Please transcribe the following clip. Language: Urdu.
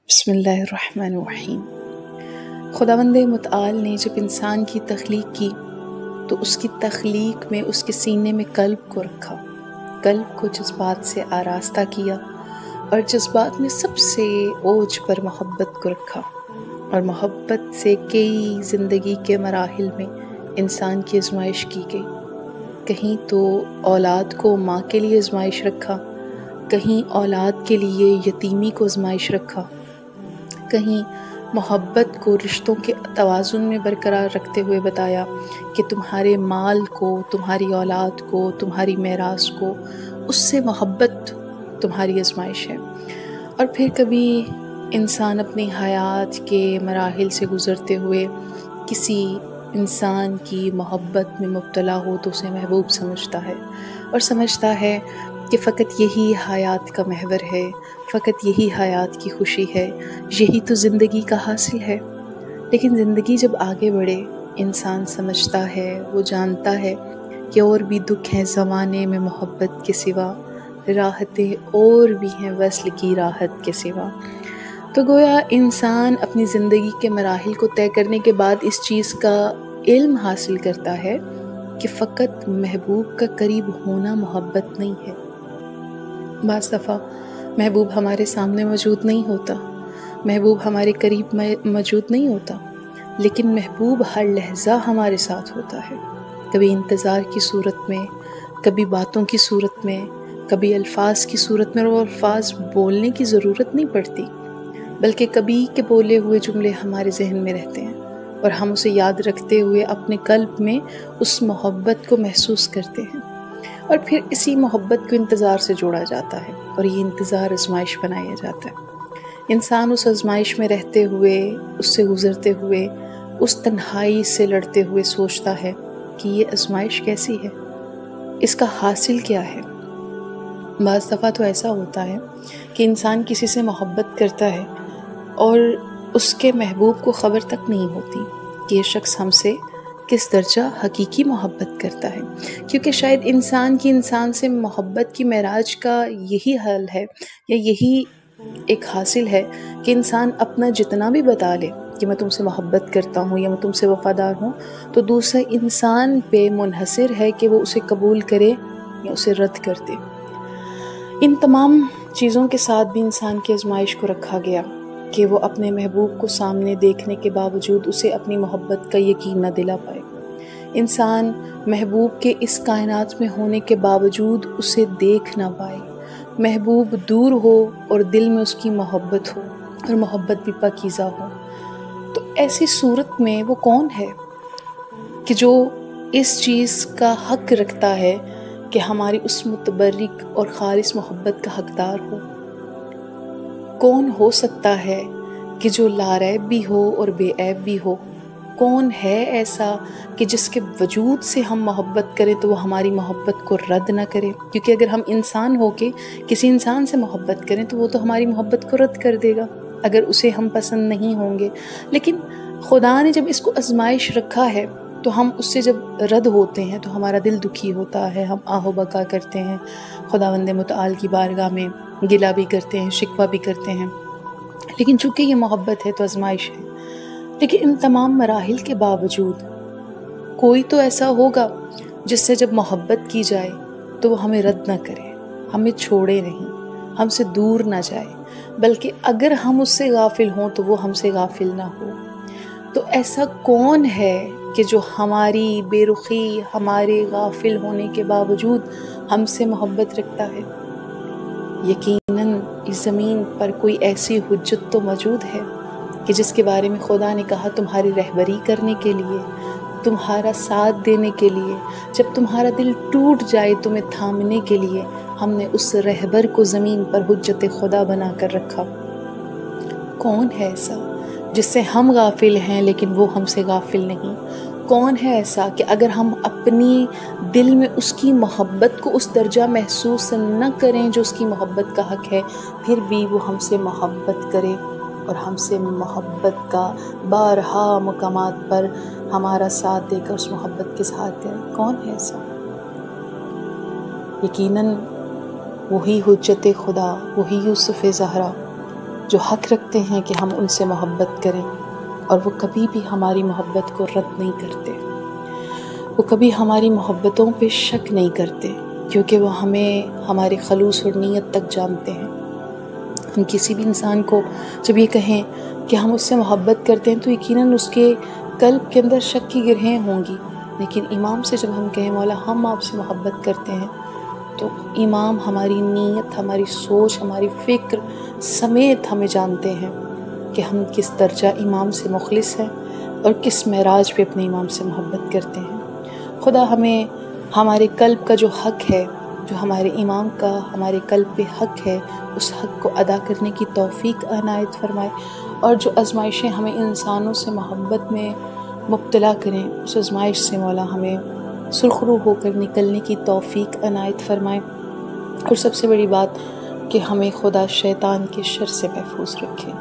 بسم اللہ الرحمن الرحیم۔ خداوند متعال نے جب انسان کی تخلیق کی تو اس کی تخلیق میں اس کے سینے میں قلب کو رکھا، قلب کو جذبات سے آراستہ کیا اور جذبات میں سب سے اوج پر محبت کو رکھا، اور محبت سے کئی زندگی کے مراحل میں انسان کی آزمائش کی گئی۔ کہیں تو اولاد کو ماں کے لیے آزمائش رکھا، کہیں اولاد کے لیے یتیمی کو آزمائش رکھا، کہیں محبت کو رشتوں کے توازن میں برقرار رکھتے ہوئے بتایا کہ تمہارے مال کو، تمہاری اولاد کو، تمہاری میراث کو، اس سے محبت تمہاری آزمائش ہے۔ اور پھر کبھی انسان اپنی حیات کے مراحل سے گزرتے ہوئے کسی انسان کی محبت میں مبتلا ہو تو اسے محبوب سمجھتا ہے، اور سمجھتا ہے کہ فقط یہی حیات کا محور ہے، فقط یہی حیات کی خوشی ہے، یہی تو زندگی کا حاصل ہے۔ لیکن زندگی جب آگے بڑھے، انسان سمجھتا ہے، وہ جانتا ہے کہ اور بھی دکھ ہیں زمانے میں محبت کے سوا، راحتیں اور بھی ہیں وصل کی راحت کے سوا۔ تو گویا انسان اپنی زندگی کے مراحل کو طے کرنے کے بعد اس چیز کا علم حاصل کرتا ہے کہ فقط محبوب کا قریب ہونا محبت نہیں ہے۔ بعض دفعہ محبوب ہمارے سامنے موجود نہیں ہوتا، محبوب ہمارے قریب موجود نہیں ہوتا، لیکن محبوب ہر لحظہ ہمارے ساتھ ہوتا ہے، کبھی انتظار کی صورت میں، کبھی باتوں کی صورت میں، کبھی الفاظ کی صورت میں، اور وہ الفاظ بولنے کی ضرورت نہیں پڑتی، بلکہ کبھی کے بولے ہوئے جملے ہمارے ذہن میں رہتے ہیں اور ہم اسے یاد رکھتے ہوئے اپنے قلب میں اس محبت کو محسوس کرتے ہیں، اور پھر اسی محبت کو انتظار سے جوڑا جاتا ہے، اور یہ انتظار آزمائش بنایا جاتا ہے۔ انسان اس آزمائش میں رہتے ہوئے، اس سے گزرتے ہوئے، اس تنہائی سے لڑتے ہوئے سوچتا ہے کہ یہ آزمائش کیسی ہے، اس کا حاصل کیا ہے۔ بعض دفعہ تو ایسا ہوتا ہے کہ انسان کسی سے محبت کرتا ہے اور اس کے محبوب کو خبر تک نہیں ہوتی کہ یہ شخص ہم سے کس درجہ حقیقی محبت کرتا ہے، کیونکہ شاید انسان کی انسان سے محبت کی معراج کا یہی حل ہے یا یہی ایک حاصل ہے کہ انسان اپنا جتنا بھی بتا لے کہ میں تم سے محبت کرتا ہوں یا میں تم سے وفادار ہوں، تو دوسرے انسان پہ منحصر ہے کہ وہ اسے قبول کرے یا اسے رد کر دے۔ ان تمام چیزوں کے ساتھ بھی انسان کی آزمائش کو رکھا گیا کہ وہ اپنے محبوب کو سامنے دیکھنے کے باوجود اسے اپنی محبت کا یقین نہ دلا پائے۔ انسان محبوب کے اس کائنات میں ہونے کے باوجود اسے دیکھ نہ پائے، محبوب دور ہو اور دل میں اس کی محبت ہو، اور محبت بھی پاکیزہ ہو۔ تو ایسی صورت میں وہ کون ہے کہ جو اس چیز کا حق رکھتا ہے کہ ہماری اس متبرک اور خالص محبت کا حقدار ہو؟ کون ہو سکتا ہے کہ جو لاریب بھی ہو اور بے عیب بھی ہو؟ کون ہے ایسا کہ جس کے وجود سے ہم محبت کریں تو وہ ہماری محبت کو رد نہ کرے؟ کیونکہ اگر ہم انسان ہو کے کسی انسان سے محبت کریں تو وہ تو ہماری محبت کو رد کر دے گا اگر اسے ہم پسند نہیں ہوں گے۔ لیکن خدا نے جب اس کو آزمائش رکھا ہے تو ہم اس سے جب رد ہوتے ہیں تو ہمارا دل دکھی ہوتا ہے، ہم آہ و بکا کرتے ہیں، خداوند متعال کی بارگاہ میں گلہ بھی کرتے ہیں، شکوہ بھی کرتے ہیں۔ لیکن چونکہ یہ محبت ہے تو آزمائش ہے۔ لیکن ان تمام مراحل کے باوجود کوئی تو ایسا ہوگا جس سے جب محبت کی جائے تو وہ ہمیں رد نہ کرے، ہمیں چھوڑے نہیں، ہم سے دور نہ جائے، بلکہ اگر ہم اس سے غافل ہوں تو وہ ہم سے غافل نہ ہو۔ تو ایسا کون ہے کہ جو ہماری بے رخی، ہمارے غافل ہونے کے باوجود ہم سے محبت رکھتا ہے؟ یقیناً اس زمین پر کوئی ایسی حجت تو موجود ہے کہ جس کے بارے میں خدا نے کہا تمہاری رہبری کرنے کے لیے، تمہارا ساتھ دینے کے لیے، جب تمہارا دل ٹوٹ جائے تمہیں تھامنے کے لیے ہم نے اس رہبر کو زمین پر حجت خدا بنا کر رکھا۔ کون ہے ایسا جس سے ہم غافل ہیں لیکن وہ ہم سے غافل نہیں؟ کون ہے ایسا کہ اگر ہم اپنی دل میں اس کی محبت کو اس درجہ محسوس نہ کریں جو اس کی محبت کا حق ہے، پھر بھی وہ ہم سے محبت کرے اور ہم سے محبت کا بارہا مقامات پر ہمارا ساتھ دے کر اس محبت کے ساتھ گئے؟ کون ہے ایسا؟ یقیناً وہی حجت خدا، وہی یوسف زہرا جو حق رکھتے ہیں کہ ہم ان سے محبت کریں، اور وہ کبھی بھی ہماری محبت کو رد نہیں کرتے، وہ کبھی ہماری محبتوں پہ شک نہیں کرتے، کیونکہ وہ ہمیں ہمارے خلوص اور نیت تک جانتے ہیں۔ ہم کسی بھی انسان کو جب یہ کہیں کہ ہم اس سے محبت کرتے ہیں تو یقیناً اس کے قلب کے اندر شک کی گرہیں ہوں گی، لیکن امام سے جب ہم کہیں مولا ہم آپ سے محبت کرتے ہیں، تو امام ہماری نیت، ہماری سوچ، ہماری فکر سمیت ہمیں جانتے ہیں کہ ہم کس درجہ امام سے مخلص ہیں اور کس معراج پہ اپنے امام سے محبت کرتے ہیں۔ خدا ہمیں ہمارے قلب کا جو حق ہے، جو ہمارے امام کا ہمارے قلب پہ حق ہے، اس حق کو ادا کرنے کی توفیق عنایت فرمائے، اور جو آزمائشیں ہمیں انسانوں سے محبت میں مبتلا کریں، اس آزمائش سے مولا ہمیں سرخرو ہو کر نکلنے کی توفیق عنایت فرمائے، اور سب سے بڑی بات کہ ہمیں خدا شیطان کے شر سے محفوظ رکھے۔